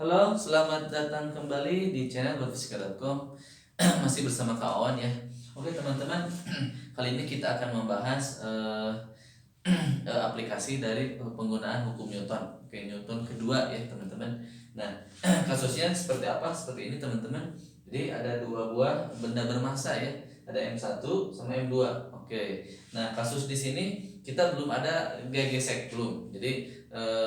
Halo, selamat datang kembali di channel berfisika.com. Masih bersama Kak Awan ya. Oke teman-teman, kali ini kita akan membahas aplikasi dari penggunaan hukum Newton. Oke, Newton kedua ya teman-teman. Nah, kasusnya seperti apa? Seperti ini teman-teman. Jadi ada dua buah benda bermassa ya. Ada M1 sama M2. Oke. Nah, kasus di sini kita belum ada GGSEC belum. Jadi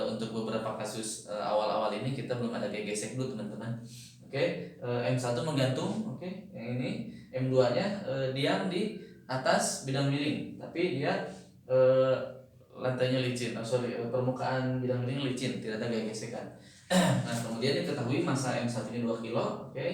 untuk beberapa kasus awal-awal ini kita belum ada GGSEC dulu teman-teman. Oke, M1 menggantung, oke. Yang ini M2-nya diam di atas bidang miring, tapi dia eh, lantainya licin, permukaan bidang miring licin, tidak ada gesekan. Nah, kemudian diketahui massa M1 nya 2 kilo, oke.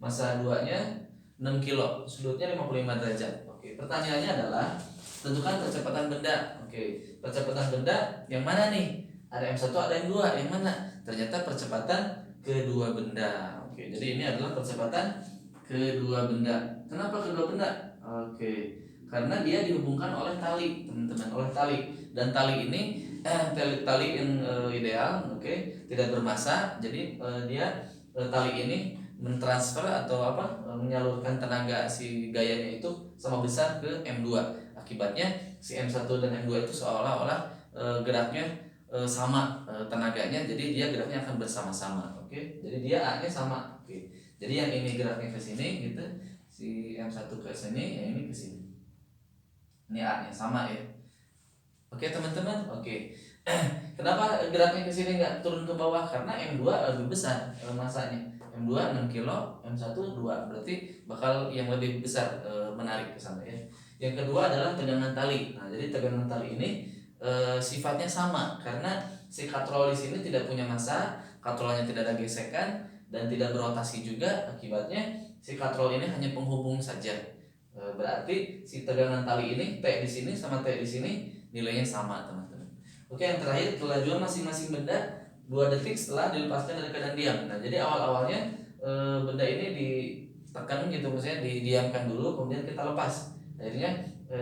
Massa 2-nya 6 kilo, sudutnya 55 derajat. Oke, pertanyaannya adalah tentukan percepatan benda. Oke, percepatan benda yang mana nih? Ada M1, ada M2, yang mana? Ternyata percepatan kedua benda. Oke, jadi ini adalah percepatan kedua benda. Kenapa kedua benda? Oke, karena dia dihubungkan oleh tali, teman-teman, oleh tali. Dan tali ini tali yang ideal, oke, tidak bermassa. Jadi tali ini mentransfer atau menyalurkan tenaga si gayanya itu sama besar ke M2. Akibatnya si M1 dan M2 itu seolah-olah geraknya sama tenaganya, jadi dia geraknya akan bersama-sama. Oke, jadi dia A-nya sama. Oke, jadi yang ini geraknya ke sini gitu, si M1 ke sini, yang ini ke sini. Ini A-nya sama ya. Oke teman-teman, oke. Kenapa geraknya ke sini nggak turun ke bawah? Karena M2 lebih besar masanya. M2 6 kilo, M1 2. Berarti bakal yang lebih besar menarik ke sana ya. Yang kedua adalah tegangan tali. Nah, jadi tegangan tali ini sifatnya sama karena si katrol di sini tidak punya massa, katrolnya tidak ada gesekan dan tidak berotasi juga. Akibatnya si katrol ini hanya penghubung saja. Berarti si tegangan tali ini T di sini sama T di sini nilainya sama teman-teman. Oke, yang terakhir kelajuan masing-masing benda 2 detik setelah dilepaskan dari keadaan diam. Nah, jadi awal-awalnya benda ini ditekan gitu, maksudnya didiamkan dulu, kemudian kita lepas. Akhirnya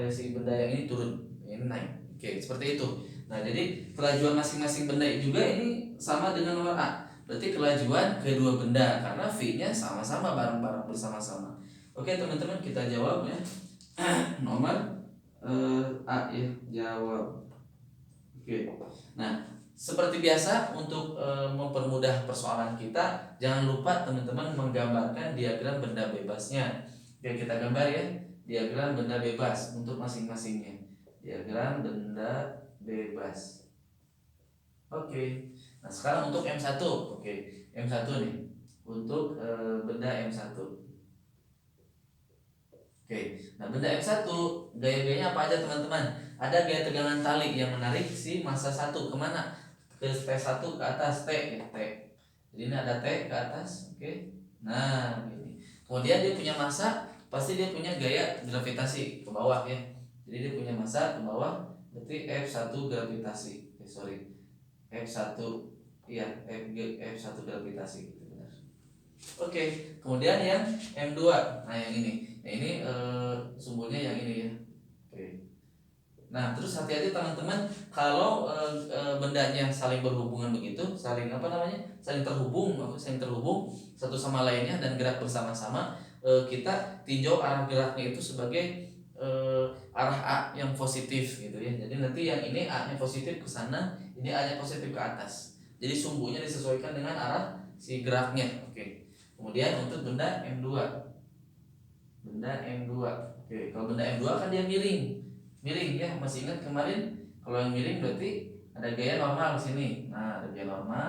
si benda yang ini turun, ini naik. Oke, seperti itu. Nah, jadi kelajuan masing-masing benda juga ini sama dengan nomor A. Berarti kelajuan kedua benda karena V-nya sama-sama bareng-bareng bersama-sama. Oke, teman-teman, kita jawab ya. Nomor A ya, jawab. Oke. Nah, seperti biasa untuk mempermudah persoalan kita, jangan lupa teman-teman menggambarkan diagram benda bebasnya. Oke, kita gambar ya. Diagram benda bebas untuk masing-masingnya. Diagram benda bebas. Oke. Nah, sekarang untuk M1. Oke, M1 nih. Untuk benda M1. Oke, nah benda M1 gaya-gayanya apa aja teman-teman? Ada gaya tegangan tali yang menarik si massa 1 kemana? Ke T1 ke atas T ya, T. Jadi ini ada T ke atas, oke. Nah, ini. Kemudian dia punya massa, pasti dia punya gaya gravitasi ke bawah ya. Jadi dia punya massa ke bawah, berarti F1 gravitasi. F1 iya, F1 gravitasi gitu benar. Oke, kemudian yang M2. Nah, yang ini. Nah, ini sumbernya yang ini ya. Oke. Nah, terus hati-hati teman-teman kalau bendanya saling berhubungan begitu, saling saling terhubung satu sama lainnya dan gerak bersama-sama, kita tinjau arah geraknya itu sebagai arah A yang positif gitu ya. Jadi nanti yang ini A-nya positif ke sana, ini A-nya positif ke atas. Jadi sumbunya disesuaikan dengan arah si geraknya. Oke. Kemudian untuk benda M2. Benda M2. Oke, kalau benda M2 kan dia miring. Miring ya, masih ingat kemarin kalau yang miring berarti ada gaya normal di sini. Nah, ada gaya normal,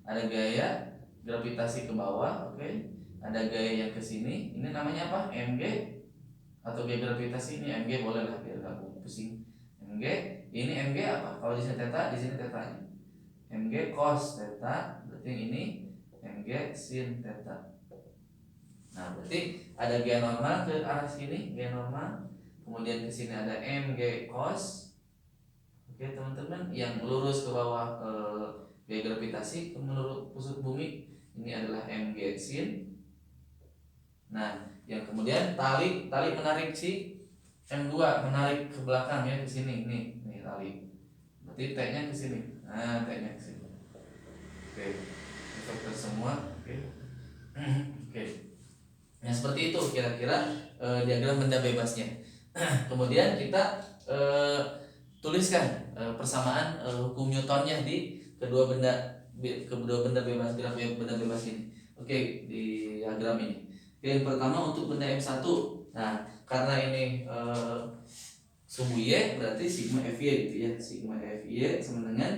ada gaya gravitasi ke bawah, oke. Ada gaya yang ke sini. Ini namanya apa? MG atau gaya gravitasi. Ini MG boleh lah biar enggak pusing. MG, ini MG apa? Kalau di sini theta, di sini tetanya. MG cos theta, berarti ini MG sin theta. Nah, berarti ada gaya normal ke arah sini, gaya normal. Kemudian ke sini ada mg cos. Oke, teman-teman, yang lurus ke bawah gaya gravitasi menurut pusat bumi ini adalah mg sin. Nah, yang kemudian tali menarik si M2, menarik ke belakang ya, ke sini. Nih tali. Berarti T-nya ke sini. Nah, T-nya ke sini. Oke. Vektor semua semua. Oke. Oke. Nah seperti itu kira-kira diagram benda bebasnya. Kemudian kita tuliskan persamaan hukum Newtonnya di kedua benda bebas, gerak benda bebas ini. Oke, di diagram ini. Oke, yang pertama untuk benda M1. Nah, karena ini sumbu Y berarti sigma FY gitu ya. Sigma FY sama dengan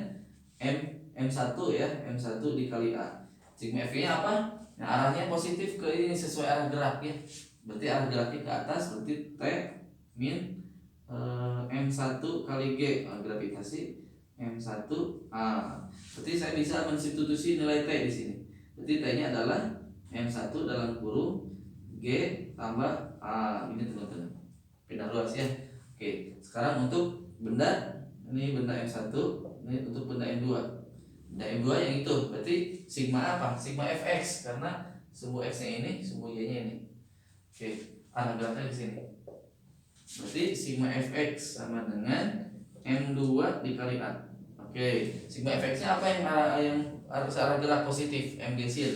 M1 ya, M1 dikali A. Sigma FY-nya apa? Nah, arahnya positif ke ini sesuai arah gerak ya. Berarti arah geraknya ke atas, berarti T min M1 kali G, gravitasi M1 A. Berarti saya bisa mensubstitusi nilai T di sini. Berarti T-nya adalah M1 dalam kurung G tambah A. Ini teman-teman. Pindah luas ya. Oke, sekarang untuk benda ini benda M1, ini untuk benda M2. Benda M2 yang itu berarti sigma apa? Sigma Fx karena sumbu X-nya ini, sumbu Y-nya ini. Oke, arah geraknya di sini. Berarti sigma Fx sama dengan M2 dikali A. Oke, sigma Fx-nya apa yang arah gerak positif? Mg sin.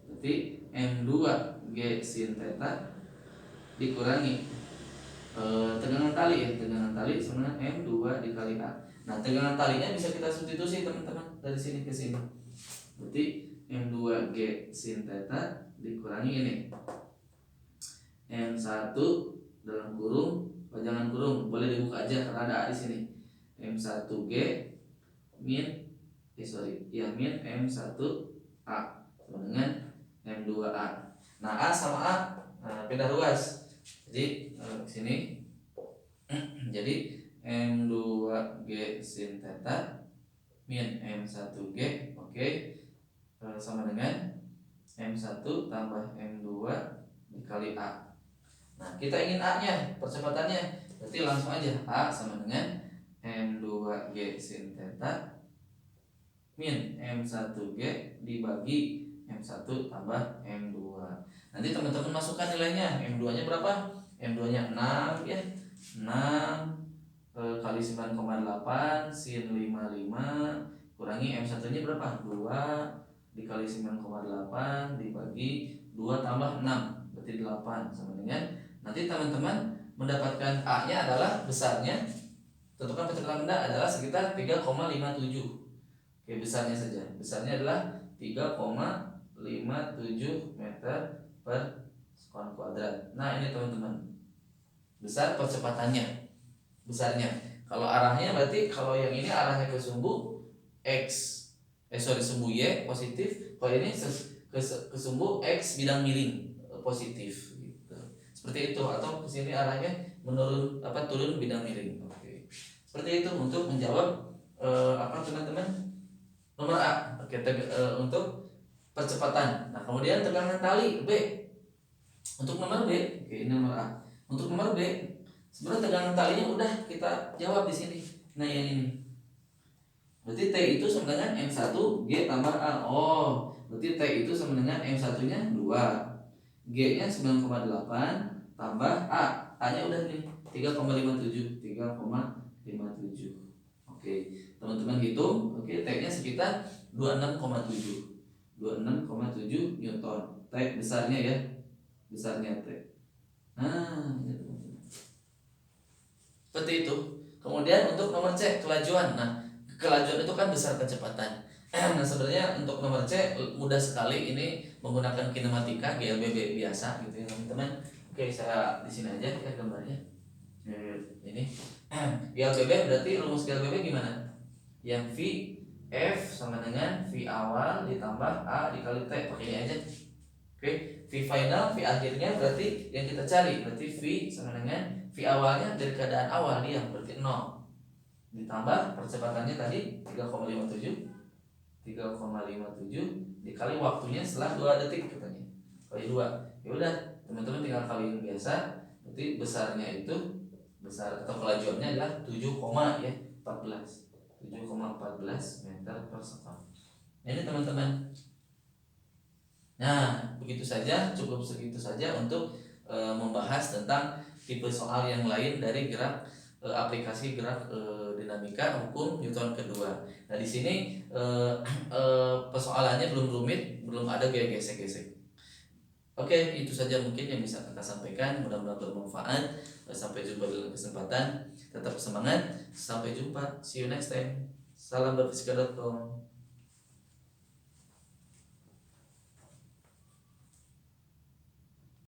Berarti M2 G sin theta dikurangi tegangan tali ya, tegangan tali sama dengan M2 dikali A. Nah, tegangan talinya bisa kita substitusi teman-teman dari sini ke sini. Berarti M2 G sin theta dikurangi ini M1 dalam kurung, jangan kurung, boleh dibuka aja karena ada A di sini. M1G min min M1A sama dengan M2A. Nah, A sama A pindah ruas. Jadi sini jadi M2G sin theta min M1G, oke, sama dengan M1 tambah M2 dikali A. Nah, kita ingin A-nya, percepatannya. Berarti langsung aja A sama dengan M2G sin theta min M1G dibagi M1 tambah M2. Nanti teman-teman masukkan nilainya. M2-nya berapa? M2-nya 6 ya. 6 kali 9,8 sin 55 kurangi M1-nya berapa? 2 dikali 9,8 dibagi 2 tambah 6 berarti 8 sama dengan, nanti teman-teman mendapatkan A-nya adalah besarnya, tentukan percepatan benda adalah sekitar 3,57. Oke, besarnya saja. Besarnya adalah 3,57 meter per sekon kuadrat. Nah, ini teman-teman. Besar percepatannya. Besarnya. Kalau arahnya berarti kalau yang ini arahnya ke sumbu X. Sumbu Y positif. Kalau ini ke sumbu X bidang miring positif gitu. Seperti itu, atau ke sini arahnya turun bidang miring. Oke. Seperti itu untuk menjawab teman-teman? Nomor A. Oke, untuk percepatan. Nah, kemudian tegangan tali B. Untuk nomor B, oke, ini nomor A. Untuk nomor B, sebenarnya tegangan talinya udah kita jawab di sini. Nah, yang ini. Berarti T itu sama dengan M1 G tambah A. Oh, berarti T itu sama dengan M1-nya 2. G-nya 9,8 tambah A. A-nya udah nih 3,57. 3,57. Oke, teman-teman hitung. Oke, T-nya sekitar 26,7. 26,7 Newton. T besarnya ya. Besarnya T. Nah, ya teman-teman. Seperti itu. Kemudian untuk nomor C, kelajuan. Nah, kelajuan itu kan besar kecepatan. Nah, sebenarnya untuk nomor C mudah sekali, ini menggunakan kinematika GLBB biasa gitu ya, teman-teman. Oke, saya di sini aja ya gambarnya. Ini GLBB berarti rumus GLBB gimana? Yang V F sama dengan V awal ditambah A dikali T, pakai ini aja. Oke, V final, V akhirnya berarti yang kita cari berarti V sama dengan V awalnya dari keadaan awal dia berarti 0 ditambah percepatannya tadi 3,57 dikali waktunya setelah 2 detik katanya. Kali 2. Ya udah, teman-teman tinggal kaliin biasa. Berarti besarnya itu atau kelajuannya adalah 7,14 meter per sekon. Ini teman-teman. Nah, begitu saja, cukup segitu saja untuk membahas tentang tipe soal yang lain dari gerak aplikasi gerak dinamika termodinamika hukum Newton kedua. Nah, di sini persoalannya belum rumit, belum ada gaya gesek-gesek. Oke, itu saja mungkin yang bisa kita sampaikan. Mudah-mudahan bermanfaat. Sampai jumpa di lain kesempatan. Tetap semangat. Sampai jumpa. See you next time. Salam berfisika.com.